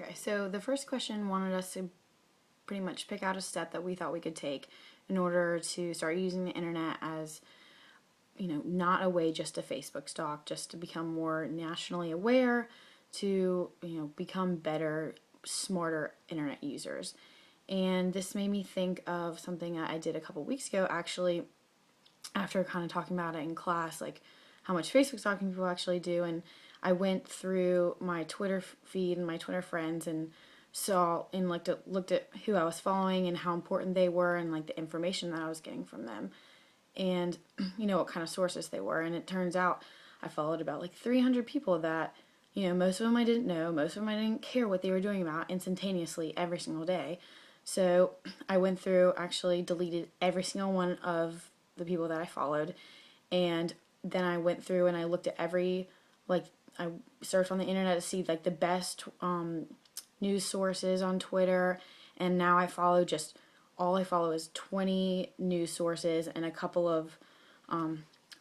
Okay, so the first question wanted us to pretty much pick out a step that we thought we could take in order to start using the internet as, not a way just to Facebook stalk, just to become more nationally aware, to, become better, smarter internet users. And this made me think of something that I did a couple weeks ago, actually, after kind of talking about it in class, like how much Facebook stalking people actually do. And I went through my Twitter feed and my Twitter friends and saw and looked at who I was following and how important they were and like the information that I was getting from them and what kind of sources they were. And it turns out I followed about like 300 people that most of them I didn't know, most of them I didn't care what they were doing about instantaneously every single day. So I went through, actually deleted every single one of the people that I followed, and then I went through and I looked at I searched on the internet to see like the best news sources on Twitter, and now all I follow is 20 news sources and a couple of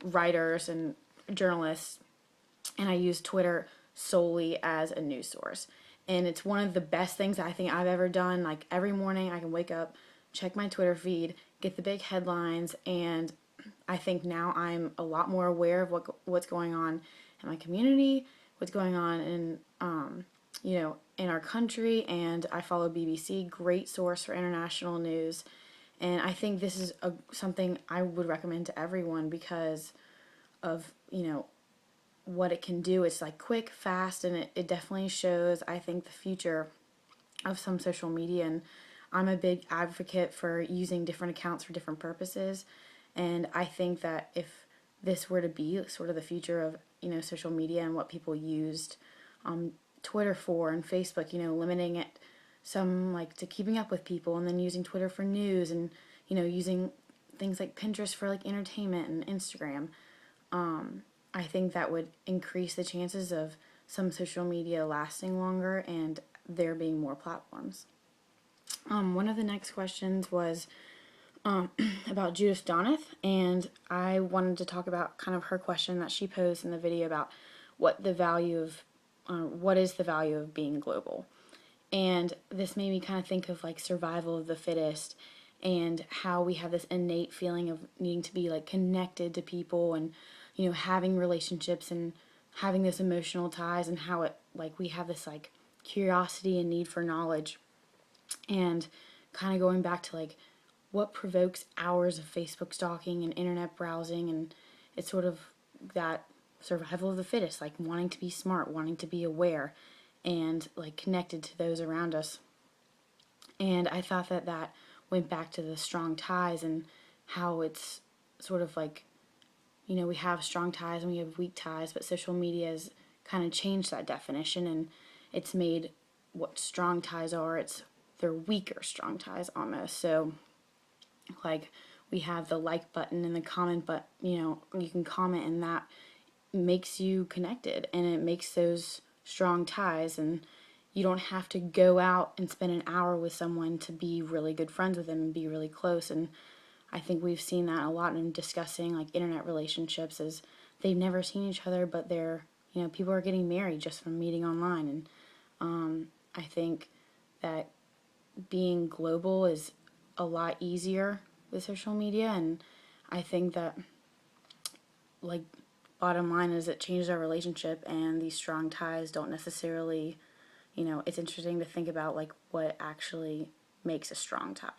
writers and journalists, and I use Twitter solely as a news source. And it's one of the best things I think I've ever done. Like every morning I can wake up, check my Twitter feed, get the big headlines, and I think now I'm a lot more aware of what's going on in my community, what's going on in in our country. And I follow BBC, great source for international news. And I think this is something I would recommend to everyone because of what it can do. It's like quick, fast, and it definitely shows, I think, the future of some social media. And I'm a big advocate for using different accounts for different purposes. And I think that if this were to be sort of the future of social media and what people used Twitter for and Facebook, limiting it some like to keeping up with people, and then using Twitter for news, and using things like Pinterest for like entertainment and Instagram. I think that would increase the chances of some social media lasting longer and there being more platforms. One of the next questions was about Judith Donath, and I wanted to talk about kind of her question that she posed in the video about what is the value of being global. And this made me kind of think of like survival of the fittest and how we have this innate feeling of needing to be like connected to people and having relationships and having this emotional ties, and how it like we have this like curiosity and need for knowledge, and kind of going back to like what provokes hours of Facebook stalking and internet browsing. And it's sort of that survival of the fittest, like wanting to be smart, wanting to be aware, and like connected to those around us. And I thought that went back to the strong ties and how it's sort of like, we have strong ties and we have weak ties, but social media has kind of changed that definition, and it's made what strong ties are, they're weaker strong ties almost. So like we have the like button and the comment button, you can comment, and that makes you connected and it makes those strong ties, and you don't have to go out and spend an hour with someone to be really good friends with them and be really close. And I think we've seen that a lot in discussing like internet relationships, is they've never seen each other, but they're people are getting married just from meeting online. And I think that being global is a lot easier with social media, and I think that like bottom line is it changes our relationship, and these strong ties don't necessarily it's interesting to think about like what actually makes a strong tie.